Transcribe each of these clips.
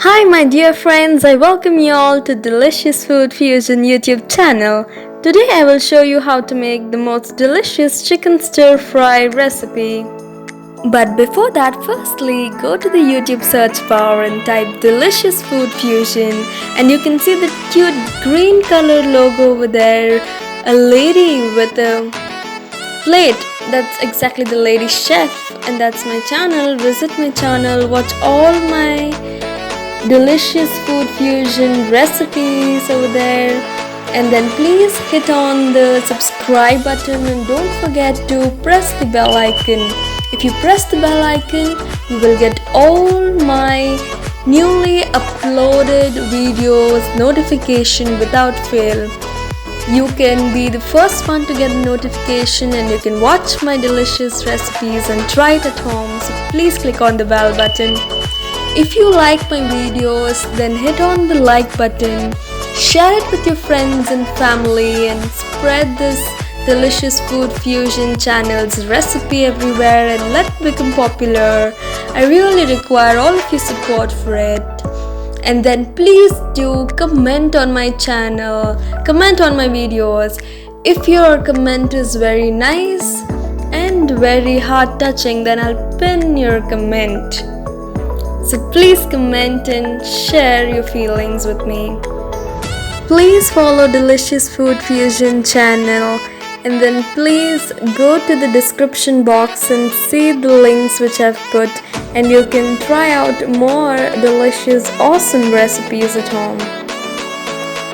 Hi my dear friends, I welcome you all to Delicious Food Fusion YouTube channel. Today I will show you how to make the most delicious chicken stir fry recipe. But before that, firstly go to the YouTube search bar and type Delicious Food Fusion and you can see the cute green color logo over there. A lady with a plate. That's exactly the lady chef, and that's my channel. Visit my channel, watch all my delicious food fusion recipes over there, and then please hit on the subscribe button and don't forget to press the bell icon. If you press the bell icon, you will get all my newly uploaded videos notification without fail. You can be the first one to get the notification and you can watch my delicious recipes and try it at home. So please click on the bell button. If you like my videos, then hit on the like button, share it with your friends and family and spread this delicious food fusion channel's recipe everywhere and let it become popular. I really require all of your support for it. And then please do comment on my channel, comment on my videos. If your comment is very nice and very heart touching, then I'll pin your comment. So please comment and share your feelings with me. Please follow Delicious Food Fusion channel and then please go to the description box and see the links which I've put, and you can try out more delicious awesome recipes at home.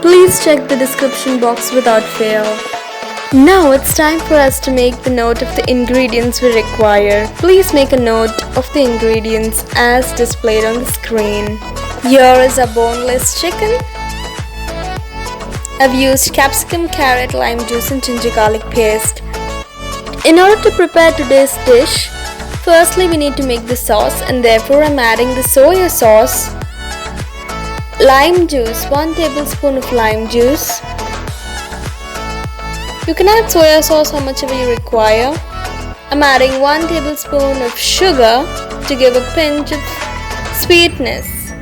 Please check the description box without fail. Now it's time for us to make the note of the ingredients we require. Please make a note of the ingredients as displayed on the screen. Here is a boneless chicken. I've used capsicum, carrot, lime juice and ginger garlic paste. In order to prepare today's dish, firstly we need to make the sauce, and therefore I'm adding the soya sauce, lime juice, 1 tablespoon of lime juice. You can add soya sauce how much ever you require. I'm adding 1 tablespoon of sugar to give a pinch of sweetness.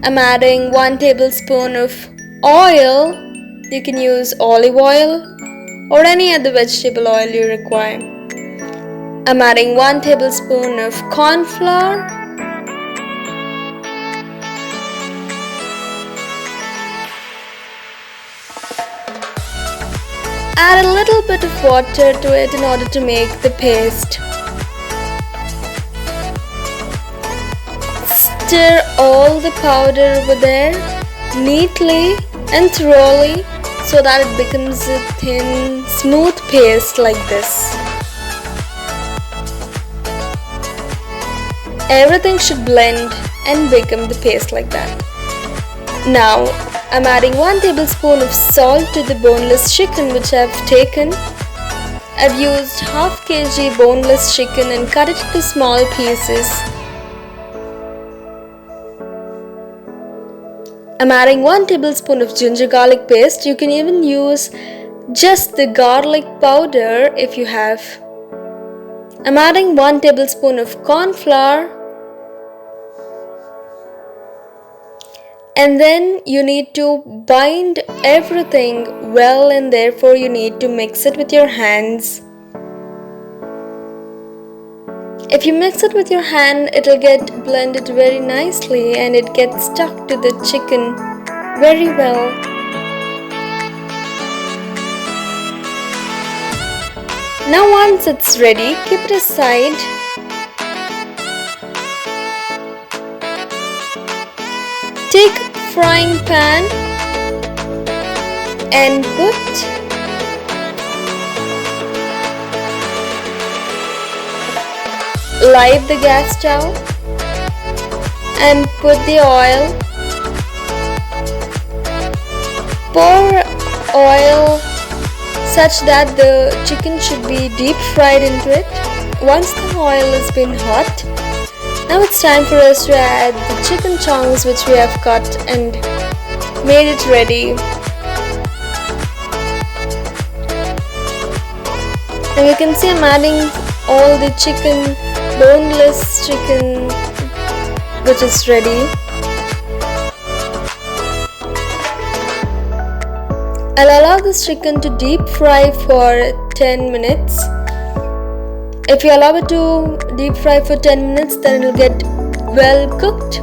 I'm adding 1 tablespoon of oil. You can use olive oil or any other vegetable oil you require. I'm adding 1 tablespoon of corn flour. Add a little bit of water to it in order to make the paste. Stir all the powder over there neatly and thoroughly so that it becomes a thin, smooth paste like this. Everything should blend and become the paste like that. Now I'm adding 1 tablespoon of salt to the boneless chicken which I've taken. I've used half kg boneless chicken and cut it into small pieces. I'm adding 1 tablespoon of ginger garlic paste. You can even use just the garlic powder if you have. I'm adding 1 tablespoon of corn flour. And then you need to bind everything well, and therefore you need to mix it with your hands. If you mix it with your hand, it'll get blended very nicely and it gets stuck to the chicken very well. Now once it's ready, keep it aside. Take a frying pan and light the gas stove and put the oil. Pour oil such that the chicken should be deep fried into it. Once the oil has been hot, now it's time for us to add the chicken chunks which we have cut and made it ready. Now you can see I'm adding all the chicken, boneless chicken which is ready. I'll allow this chicken to deep fry for 10 minutes. If you allow it to deep fry for 10 minutes, then it will get well cooked.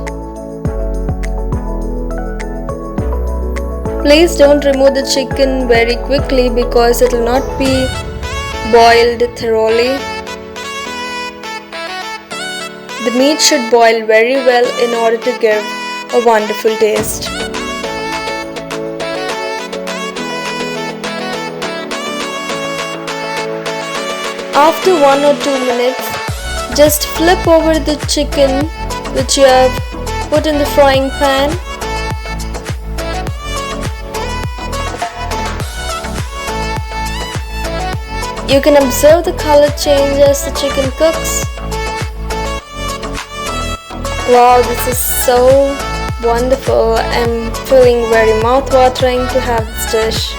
Please don't remove the chicken very quickly because it will not be boiled thoroughly. The meat should boil very well in order to give a wonderful taste. After 1 or 2 minutes, just flip over the chicken which you have put in the frying pan. You can observe the color change as the chicken cooks. Wow, this is so wonderful. I'm feeling very mouth-watering to have this dish.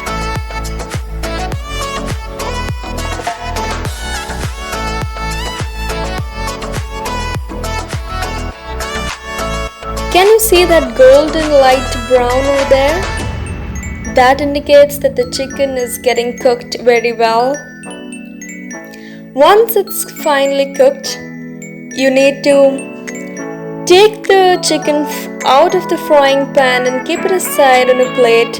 Can you see that golden light brown over there? That indicates that the chicken is getting cooked very well. Once it's finally cooked, you need to take the chicken out of the frying pan and keep it aside on a plate.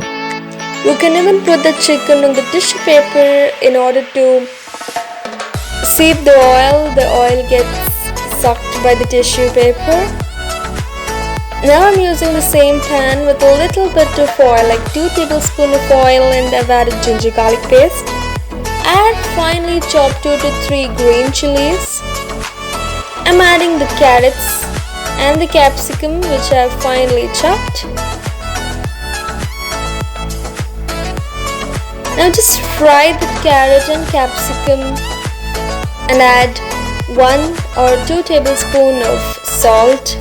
You can even put the chicken on the tissue paper in order to sieve the oil. The oil gets sucked by the tissue paper. Now I'm using the same pan with a little bit of oil, like 2 tablespoons of oil, and I've added ginger garlic paste. Add finely chopped 2 to 3 green chilies. I'm adding the carrots and the capsicum which I have finely chopped. Now just fry the carrot and capsicum and add 1 or 2 tablespoons of salt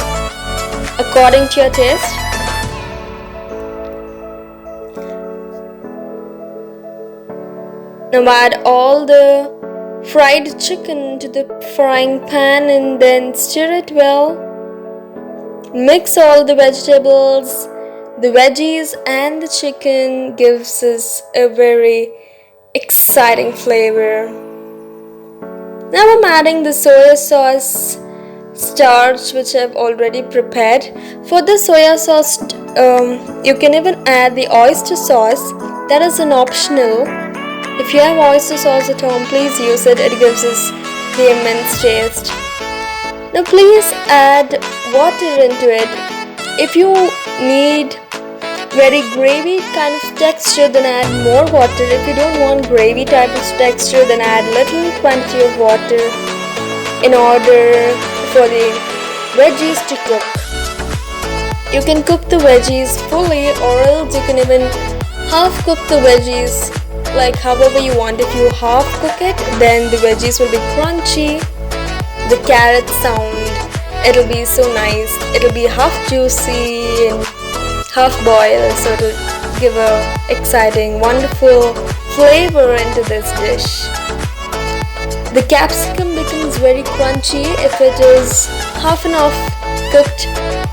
according to your taste. Now add all the fried chicken to the frying pan and then stir it well. Mix all the vegetables, the veggies and the chicken gives us a very exciting flavor. Now I'm adding the soya sauce starch which I've already prepared. For the soya sauce, you can even add the oyster sauce. That is an optional. If you have oyster sauce at home, please use it. It gives us the immense taste. Now please add water into it. If you need very gravy kind of texture, then add more water. If you don't want gravy type of texture, then add little quantity of water in order for the veggies to cook. You can cook the veggies fully, or else you can even half cook the veggies, like however you want. If you half cook it, then the veggies will be crunchy. The carrot sound, it'll be so nice. It'll be half juicy and half boiled, so it'll give a exciting, wonderful flavor into this dish. The capsicum becomes very crunchy if it is half and half cooked.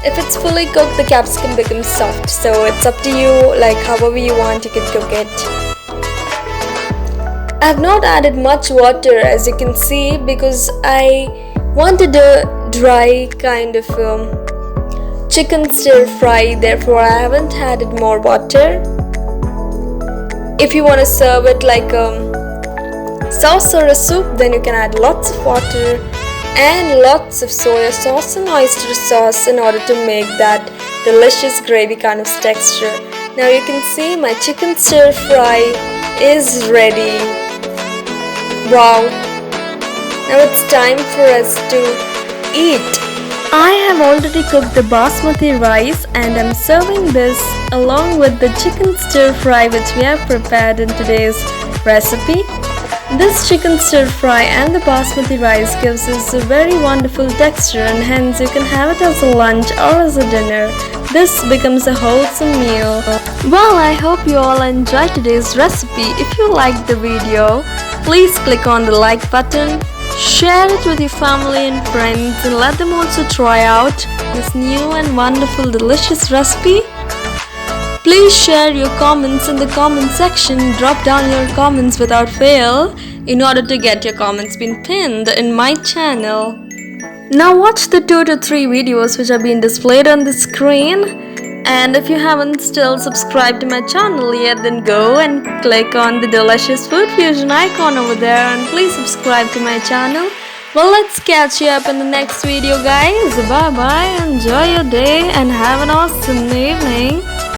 If it's fully cooked, the capsicum becomes soft. So it's up to you, like however you want, you can cook it. I have not added much water, as you can see, because I wanted a dry kind of chicken stir fry. Therefore, I haven't added more water. If you want to serve it like sauce or a soup, then you can add lots of water and lots of soya sauce and oyster sauce in order to make that delicious gravy kind of texture. Now you can see my chicken stir fry is ready. Wow! Now it's time for us to eat. I have already cooked the basmati rice and I'm serving this along with the chicken stir fry which we have prepared in today's recipe. This chicken stir fry and the basmati rice gives us a very wonderful texture, and hence you can have it as a lunch or as a dinner. This becomes a wholesome meal. Well, I hope you all enjoyed today's recipe. If you liked the video, please click on the like button, share it with your family and friends, and let them also try out this new and wonderful delicious recipe. Please share your comments in the comment section. Drop down your comments without fail in order to get your comments being pinned in my channel. Now watch the 2 to 3 videos which are being displayed on the screen. And if you haven't still subscribed to my channel yet, then go and click on the delicious food fusion icon over there and please subscribe to my channel. Well, let's catch you up in the next video, guys. Bye bye, enjoy your day and have an awesome evening.